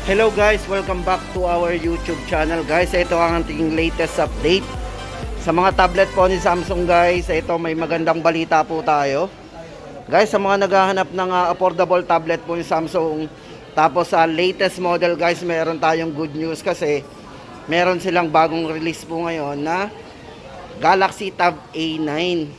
Hello guys, welcome back to our YouTube channel guys. Ito ang ating latest update sa mga tablet po ni Samsung guys. Ito may magandang balita po tayo guys sa mga naghahanap ng affordable tablet po ni Samsung. Tapos sa latest model guys, meron tayong good news kasi meron silang bagong release po ngayon na Galaxy Tab A9.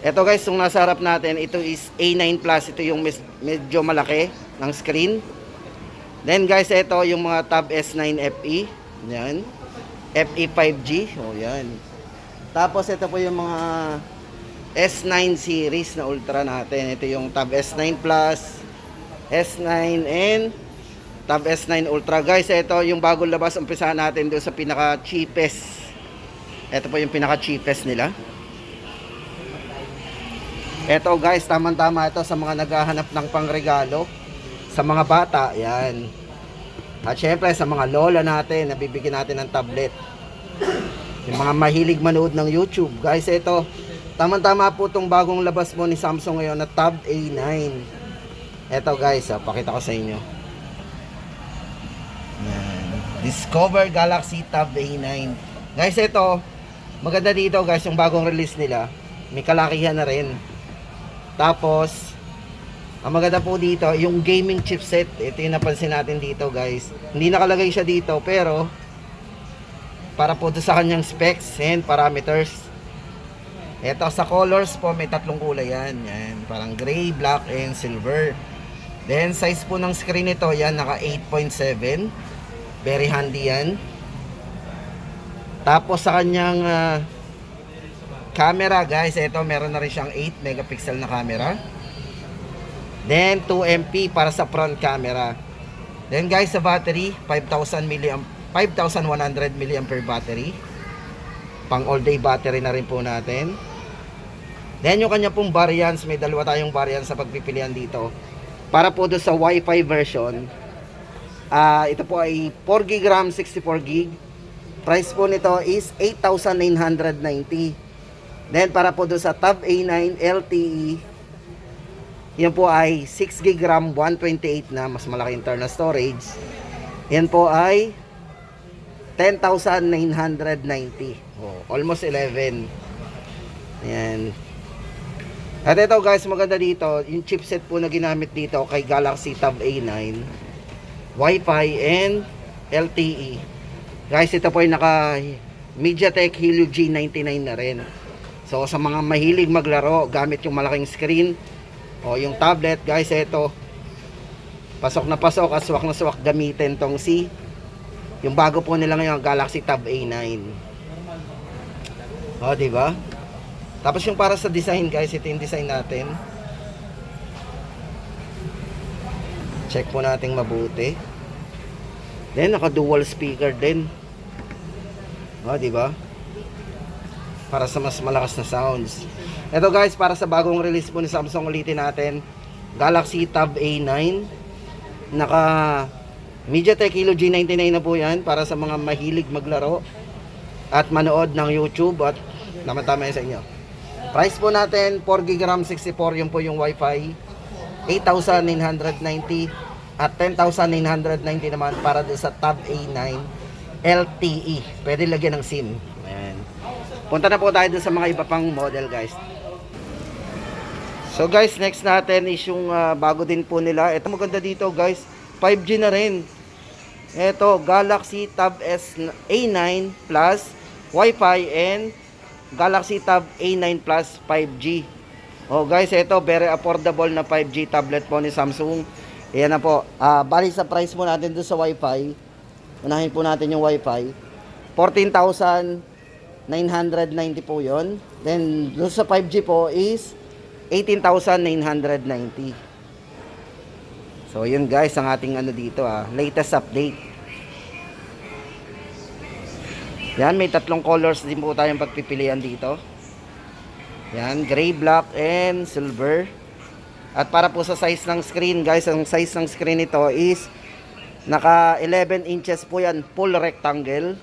Ito guys, yung nasa harap natin, ito is A9 Plus. Ito yung medyo malaki ng screen. Then guys, ito yung mga Tab S9 FE. Yan. FE 5G. O yan. Tapos ito po yung mga S9 series na Ultra natin. Ito yung Tab S9 Plus, S9 and Tab S9 Ultra. Guys, ito yung bagong labas. Umpisahan natin doon sa pinaka cheapest. Ito po yung pinaka cheapest nila. Ito guys, tamang-tama ito sa mga naghahanap ng pangregalo sa mga bata, yan. At syempre sa mga lola natin, nabibigyan natin ng tablet. Yung mga mahilig manood ng YouTube, guys, ito tamang-tama po itong bagong labas mo ni Samsung ngayon na Tab A9. Ito guys, pakita ko sa inyo. Yan. Discover Galaxy Tab A9. Guys, ito maganda dito guys, yung bagong release nila. May kalakihan na rin. Tapos, ang maganda po dito, yung gaming chipset. Ito yung napansin natin dito guys. Hindi nakalagay siya dito, pero para po sa kanyang specs and parameters. Ito sa colors po, may tatlong kulay yan. Yan, parang gray, black, and silver. Then, size po ng screen nito, yan, naka 8.7. Very handy yan. Tapos sa kanyang camera guys, ito meron na rin siyang 8 megapixel na camera. Then 2MP para sa front camera. Then guys, sa battery 5100 mAh battery. Pang all day battery na rin po natin. Then yung kanya pong variants, may dalawa tayong variants sa pagpipilian dito. Para po doon sa Wi-Fi version, ito po ay 4GB RAM, 64GB. Price po nito is 8,990. Then para po doon sa Tab A9 LTE, yan po ay 6GB RAM, 128 na, mas malaki internal storage. Yan po ay 10,990. Oh, almost 11. Yan. At ito guys, maganda dito, yung chipset po na ginamit dito kay Galaxy Tab A9, Wi-Fi and LTE. Guys, ito po ay naka MediaTek Helio G99 na rin. So sa mga mahilig maglaro gamit yung malaking screen o yung tablet, guys, ito pasok na pasok at swak na swak gamitin tong yung bago po nila ngayon, Galaxy Tab A9. O, di ba? Tapos yung para sa design, guys, ito yung design natin. Check po natin mabuti. Then naka dual speaker din. O, di ba? Para sa mas malakas na sounds. Ito guys, para sa bagong release po ni Samsung, ulitin natin, Galaxy Tab A9. Naka MediaTek Helio G99 na po yan, para sa mga mahilig maglaro at manood ng YouTube, at naman-tama yan sa inyo. Price po natin 4GB RAM, 64, yun po yung Wi-Fi, 8,990. At 10,990 naman para doon sa Tab A9 LTE. Pwede lagyan ng SIM. Ayan. Punta na po tayo dun sa mga iba pang model guys. So guys, next natin is yung bago din po nila. Ito maganda dito guys, 5G na rin. Ito, Galaxy Tab A9 Plus Wi-Fi and Galaxy Tab A9 Plus 5G. Oh guys, ito very affordable na 5G tablet po ni Samsung. Ayan na po. Bali sa price mo natin doon sa Wi-Fi. Unahin po natin yung Wi-Fi. 14,990 po yun. Then doon sa 5G po is 18,990. So yun guys, ang ating ano dito latest update. Yan, may tatlong colors din po tayong pagpipilian dito. Yan, gray, black, and silver. At para po sa size ng screen guys, ang size ng screen nito is naka 11 inches po yan, full rectangle.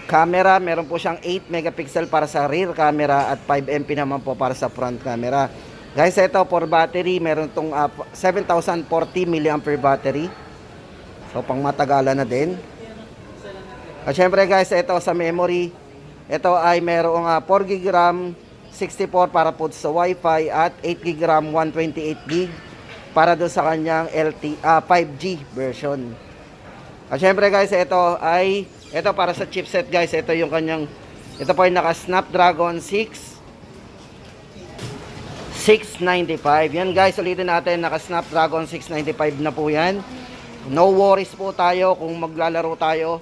Camera, meron po siyang 8 megapixel para sa rear camera at 5MP naman po para sa front camera. Guys, ito for battery, meron tong 7040 mAh battery. So pang matagalan na din. At syempre guys, ito sa memory, ito ay merong 4GB RAM, 64 para po sa Wi-Fi at 8GB RAM, 128GB para doon sa kanyang 5G version. At syempre guys, ito para sa chipset guys, ito yung kanyang, ito po ay naka Snapdragon 695. Yan guys, ulitin natin, naka Snapdragon 695 na po yan. No worries po tayo kung maglalaro tayo.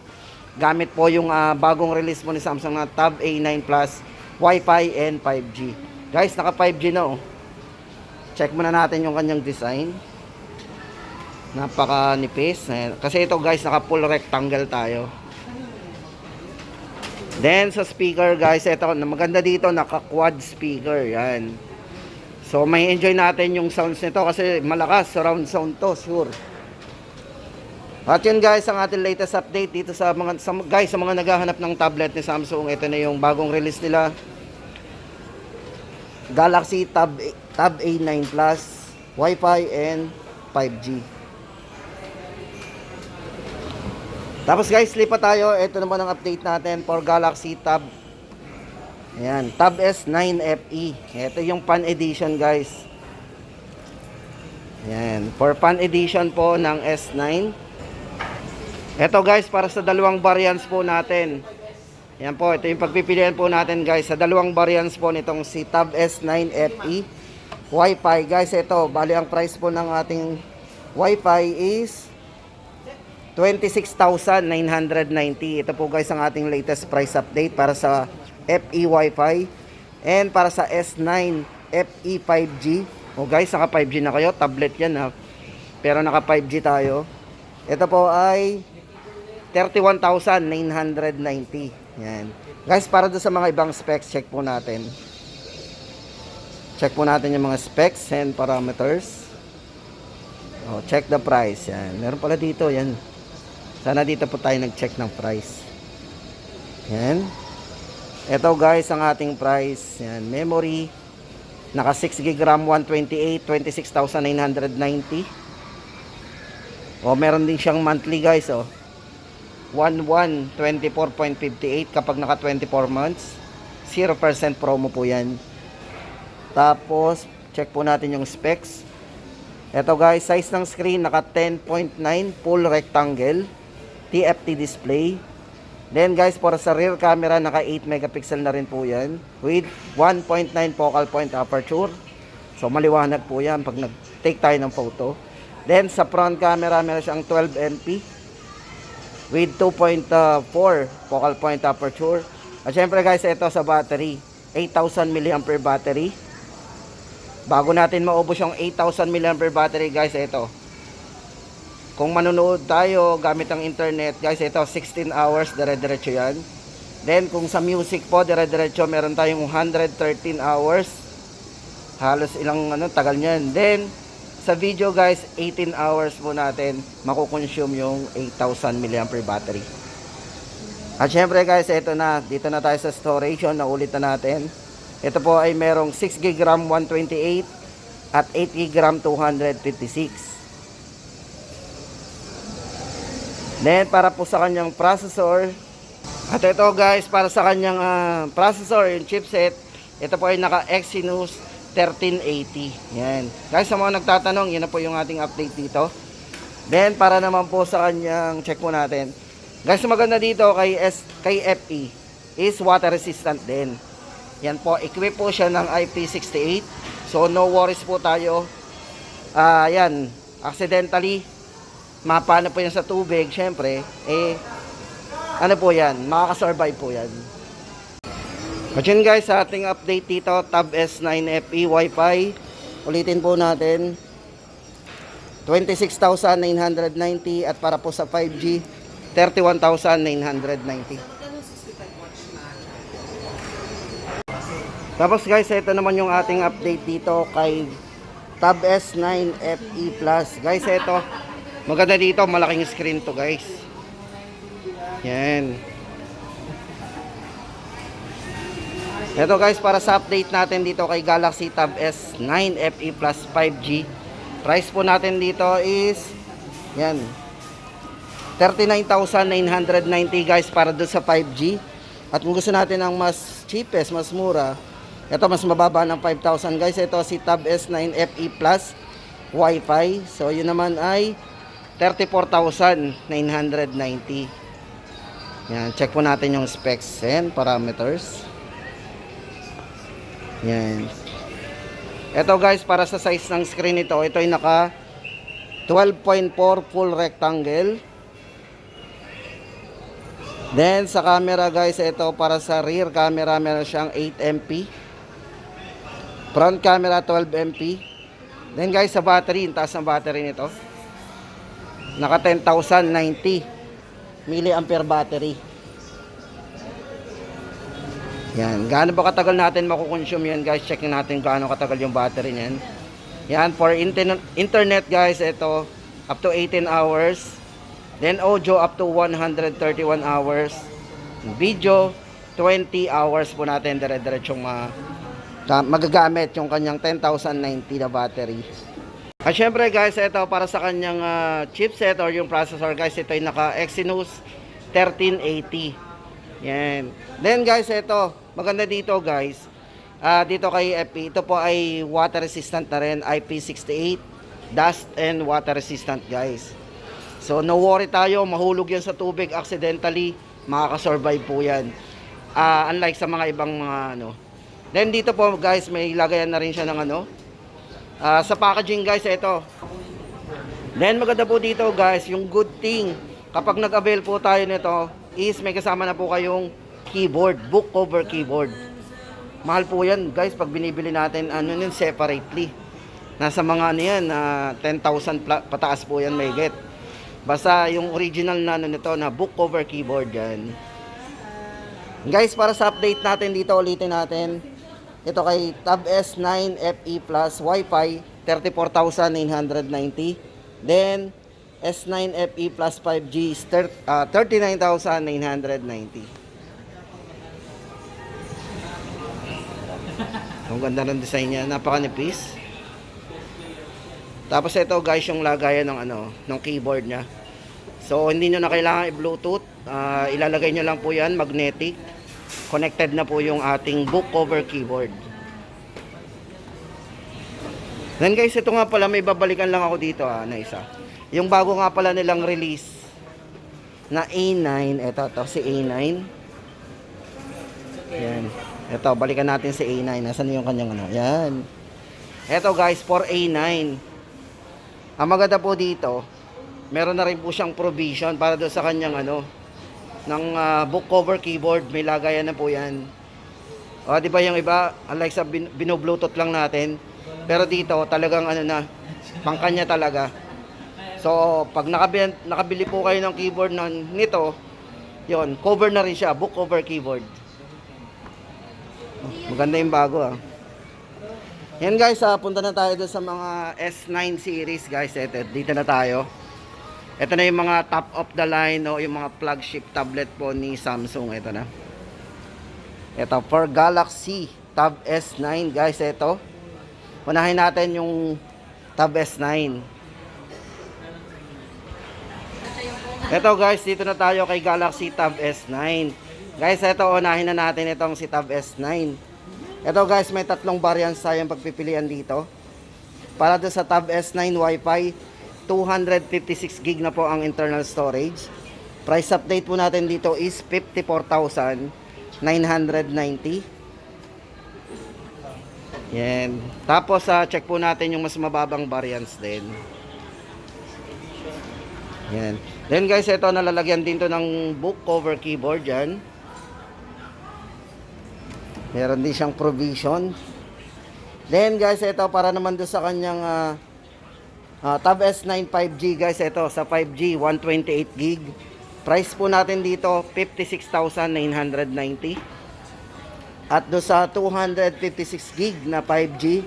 Gamit po yung bagong release po ni Samsung na Tab A9 Plus, Wi-Fi and 5G. Guys, naka 5G na oh. Check muna natin yung kanyang design. Napaka nipis. Kasi ito guys, naka full rectangle tayo. Then sa speaker guys, ito maganda dito, naka quad speaker. Yan. So may enjoy natin yung sounds nito kasi malakas, surround sound to, sure. At yun guys, ang ating latest update dito sa mga naghahanap ng tablet ni Samsung. Ito na yung bagong release nila, Galaxy Tab A9 Plus, Wi-Fi and 5G. Tapos guys, lipat tayo. Ito naman ang update natin for Galaxy Tab. Ayan, Tab S9 FE. Ito yung Pan Edition guys. Ayan, for Pan Edition po ng S9. Ito guys, para sa dalawang variants po natin. Ayan po, ito yung pagpipilian po natin guys. Sa dalawang variants po nitong si Tab S9 FE. Wi-Fi guys, ito, bali ang price po ng ating Wi-Fi is 26,990. Ito po guys ang ating latest price update para sa FE Wi-Fi and para sa S9 FE 5G. O guys, naka 5G na kayo, tablet yan ha. Pero naka 5G tayo. Ito po ay 31,990. Yan. Guys, para doon sa mga ibang specs, check po natin. Check po natin yung mga specs and parameters. O, check the price. Yan. Meron pala dito, yan. Sana dito po tayo nag-check ng price. Yan. Ito guys ang ating price. Yan, memory naka 6GB RAM 128, 26,990. O meron din siyang monthly guys oh. 1124.58 kapag naka 24 months. 0% promo po 'yan. Tapos check po natin yung specs. Ito guys, size ng screen naka 10.9 full rectangle, TFT display. Then guys, para sa rear camera, naka 8 megapixel na rin po yan with 1.9 focal point aperture. So maliwanag po yan pag nag-take tayo ng photo. Then sa front camera, meron siyang 12 MP with 2.4 focal point aperture. At syempre guys, ito sa battery, 8,000 mAh battery. Bago natin maubos yung 8,000 mAh battery guys, ito. Kung manonood tayo gamit ang internet, guys, ito 16 hours dire-diretso yan. Then kung sa music po dire-diretso, meron tayong 113 hours. Halos ilang tagal niyan. Then sa video guys, 18 hours po natin makukonsume yung 8,000 mAh battery. At syempre guys, ito na, dito na tayo sa storage, na ulit na natin. Ito po ay merong 6GB RAM 128 at 8GB RAM 256. Then para po sa kanyang processor, at ito guys, para sa kanyang processor, yung chipset, ito po ay naka Exynos 1380. Yan. Guys, sa mga nagtatanong, yun na po yung ating update dito. Then para naman po sa kanyang, check po natin. Guys, maganda dito kay FE is water resistant din. Yan po, equip po siya ng IP68. So no worries po tayo. Yan, accidentally mapano po yan sa tubig, syempre, ano po yan, makakasurvive po yan. At yun guys, sa ating update dito, Tab S9 FE Wi-Fi, ulitin po natin, 26,990 at para po sa 5G, 31,990. Tapos guys, ito naman yung ating update dito kay Tab S9 FE Plus. Guys, ito, maganda dito, malaking screen to guys. Yan. Ito guys, para sa update natin dito kay Galaxy Tab S9 FE Plus 5G. Price po natin dito is yan 39,990 guys para doon sa 5G. At kung gusto natin ng mas cheapest, mas mura, ito mas mababa ng 5,000 guys. Ito si Tab S9 FE Plus Wi-Fi. So yun naman ay 34,990. Yan, check po natin yung specs and parameters. Yan. Ito guys, para sa size ng screen ito, ito ay naka 12.4 full rectangle. Then sa camera guys, ito para sa rear camera, meron siyang 8MP. Front camera 12MP. Then guys, sa battery, yung taas ng battery nito, naka 10,090 milliampere battery. Yan, gaano ba katagal natin makukonsume yan guys? Check natin gaano katagal yung battery niyan. Yan, for internet guys, ito up to 18 hours. Then audio up to 131 hours. Video 20 hours po natin dire-diretsong magagamit yung kanyang 10,090 na battery. At syempre guys, ito para sa kanyang chipset or yung processor guys, ito ay naka Exynos 1380. Yan. Then guys, ito maganda dito guys. Dito kay FE, ito po ay water resistant na rin, IP68, dust and water resistant guys. So no worry tayo, mahulog yan sa tubig accidentally, makakasurvive po yan. Unlike sa mga ibang mga ano. Then dito po guys, may lagayan na rin siya ng ano. Sa packaging guys, ito. Then maganda po dito guys, yung good thing, kapag nag-avail po tayo nito, is may kasama na po kayong keyboard, book cover keyboard. Mahal po yan guys, pag binibili natin ano yun separately. Nasa mga ano yan, 10,000 pataas po yan may get. Basta yung original na ano nito na book cover keyboard yan. Guys, para sa update natin dito, ulitin natin. Ito kay Tab S9 FE Plus Wi-Fi, 34,990. Then S9 FE Plus 5G is 39,990. Ang ganda ng design niya, napakanipis. Tapos ito guys, yung lagayan ng ano, ng keyboard niya. So hindi niyo na kailangan i-Bluetooth. Ilalagay niyo lang po 'yan, magnetic. Connected na po yung ating book cover keyboard. Then guys, ito nga pala, may babalikan lang ako dito na isa. Yung bago nga pala nilang release na A9, ito si A9. Yan. Ito, balikan natin si A9. Nasaan yung kanyang ano? Yan. Ito guys, for A9. Ang maganda po dito, meron na rin po siyang provision para doon sa kanyang ano, ng book cover keyboard. May lagayan na po yan. O, di ba yung iba, unlike sa bino-bluetooth lang natin, pero dito talagang ano na, pangkanya talaga. So, pag nakabili po kayo ng keyboard nito, yon, cover na rin siya, book cover keyboard. Maganda yung bago Yan guys, punta na tayo doon sa mga S9 series guys. Dito na tayo. Ito na yung mga top of the line o yung mga flagship tablet po ni Samsung. Ito na. Ito for Galaxy Tab S9 guys. Ito. Unahin natin yung Tab S9. Ito guys, dito na tayo kay Galaxy Tab S9. Guys, ito unahin na natin itong si Tab S9. Ito guys, may tatlong variants tayong pagpipilian dito. Para doon sa Tab S9 Wi-Fi, 256 GB na po ang internal storage. Price update po natin dito is 54,990. Yan. Tapos check po natin yung mas mababang variants din. Yan. Then guys, ito nalalagyan din to ng book cover keyboard yan. Meron din siyang provision. Then guys, ito para naman doon sa kanyang Tab S9 5G guys. Ito sa 5G 128 GB. Price po natin dito 56,990. At doon sa 256 GB na 5G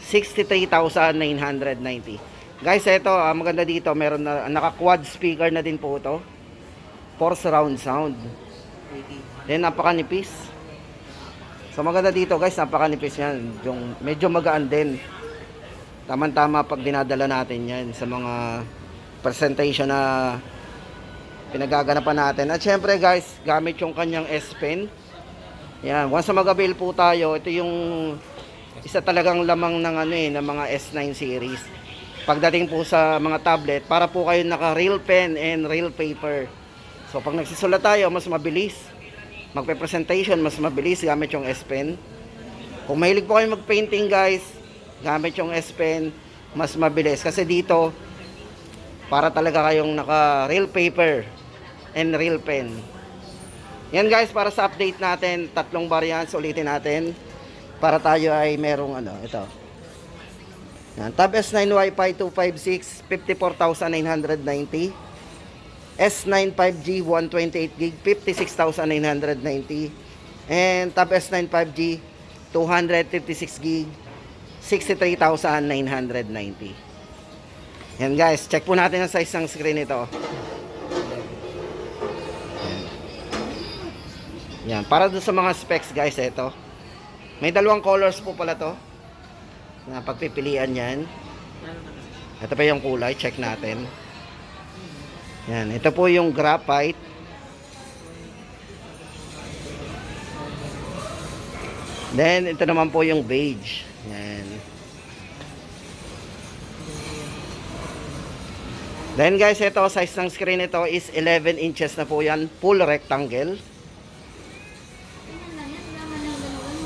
63,990. Guys, ito maganda dito, meron na naka-quad speaker na din po ito for surround sound. Then napakanipis. So maganda dito guys, napakanipis yan. Yung medyo magaan din. Tama-tama pag dinadala natin yan sa mga presentation na pinagaganapan natin. At syempre guys, gamit yung kanyang S Pen. Yan, once na mag-avail po tayo, ito yung isa talagang lamang ng ng mga S9 series. Pagdating po sa mga tablet, para po kayo naka real pen and real paper. So pag nagsisulat tayo, mas mabilis. Magpe-presentation, mas mabilis gamit yung S Pen. Kung mahilig po kayo mag-painting guys, gamit yung S Pen, mas mabilis. Kasi dito, para talaga kayong naka real paper and real pen. Yan guys, para sa update natin, 3 variants, ulitin natin. Para tayo ay merong ito. Yan, Tab S9 Wi-Fi 256, 54,990. S9 5G 128GB, 56,990. And Tab S9 5G 256GB, 63,990. Yan guys, check po natin ang size ng screen nito. Yan, para doon sa mga specs guys, ito. May 2 colors po pala to. Na pagpipilian yan. Ito pa yung kulay, check natin. Yan, ito po yung graphite. Then, ito naman po yung beige. Yan. Then guys, ito, size ng screen nito is 11 inches na po yan. Full rectangle.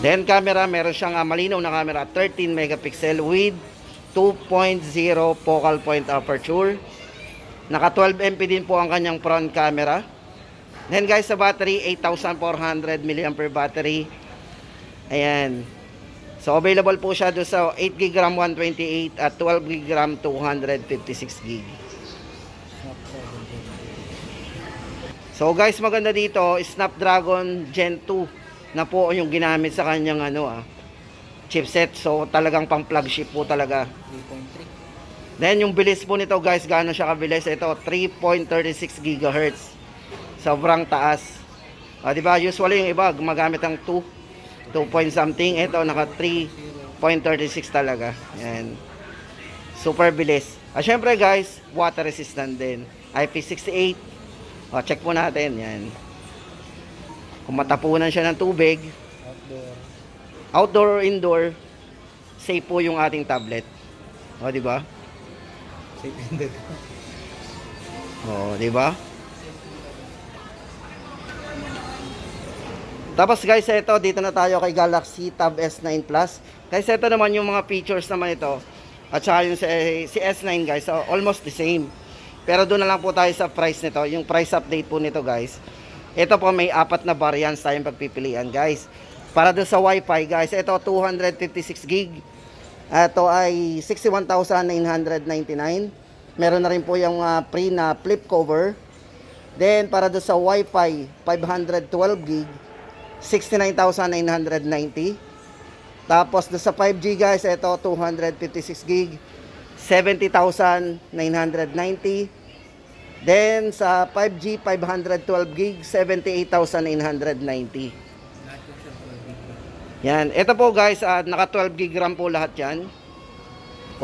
Then camera, meron siyang malinaw na camera, 13 megapixel with 2.0 focal point aperture. Naka 12 MP din po ang kanyang front camera. Then guys, sa battery, 8,400 mAh battery. Ayan. So available po siya doon sa 8GB RAM 128 at 12GB RAM 256GB. So guys, maganda dito, Snapdragon Gen 2 na po yung ginamit sa kanyang chipset. So talagang pang flagship po talaga. 3.3. Then yung bilis po nito guys, gaano siya kabilis? Ito 3.36 GHz. Sobrang taas. Di ba? Usually yung iba gumagamit ng 2 point something. Ito naka 3.36 talaga. Yan. Super bilis. Syempre guys, water resistant din. IP68. Check po natin. Yan. Kung matapunan siya ng tubig, outdoor or indoor, safe po yung ating tablet. Di ba? Safe indeed. Di ba? Tapos guys, ito dito na tayo kay Galaxy Tab S9 Plus. Guys, ito naman yung mga features naman ito. At saka yung si S9 guys, so almost the same. Pero doon na lang po tayo sa price nito, yung price update po nito guys. Ito po may 4 na variants tayong pagpipilian guys. Para doon sa Wi-Fi guys, ito 256GB. Ito ay 61,999. Meron na rin po yung free na flip cover. Then para doon sa Wi-Fi 512GB, 69,990. Tapos doon sa 5G guys, ito 256GB, 70,990. Then sa 5G 512GB, 78,990. Yan, ito po guys, naka 12GB RAM po lahat yan.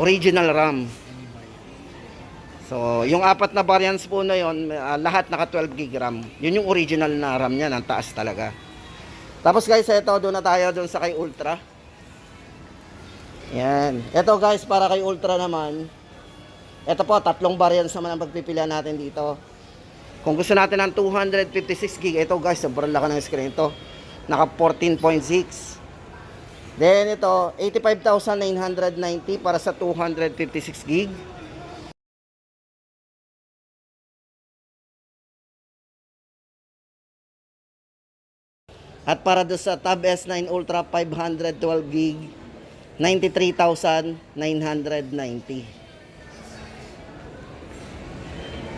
Original RAM. So, yung 4 na variants po na yon, lahat naka 12GB RAM. Yun yung original na RAM niya, ang taas talaga. Tapos guys, ito doon na tayo doon sa kay Ultra. Yan. Ito guys, para kay Ultra naman. Ito po, 3 variants naman ang pagpipilian natin dito. Kung gusto natin ng 256GB, ito guys, sobrang laki ng screen ito. Naka 14.6. Then ito, 85,990 para sa 256GB. At para doon sa Tab S9 Ultra 512GB, 93,990.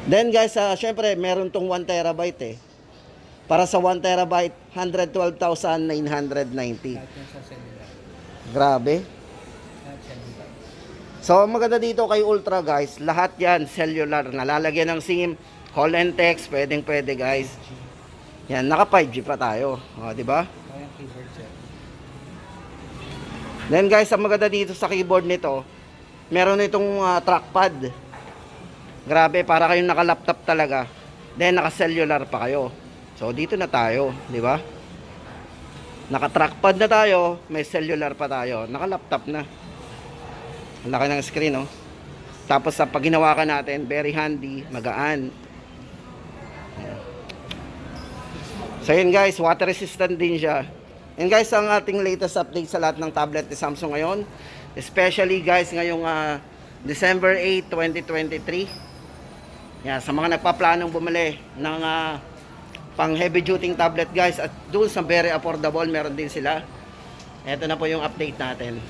Then guys, syempre meron tong 1TB eh. Para sa 1TB, 112,990. Grabe. So maganda dito kay Ultra guys, lahat yan cellular, nalalagyan ng SIM, call and text, pwede guys. Yan, naka 5G pa tayo. Di ba? Then guys, ang maganda dito sa keyboard nito, meron itong trackpad. Grabe, para kayong naka-laptop talaga. Then naka-cellular pa kayo. So dito na tayo, di ba? Naka-trackpad na tayo, may cellular pa tayo, naka-laptop na. Ang laki ng screen, oh. Tapos sa pag ginawakan natin, very handy, magaan. So yun guys, water resistant din siya. And guys, ang ating latest update sa lahat ng tablet ni Samsung ngayon, especially guys ngayong December 8, 2023. Yan, sa mga nagpaplanong bumili ng pang heavy duty tablet guys, at doon sa very affordable, meron din sila. Ito na po yung update natin.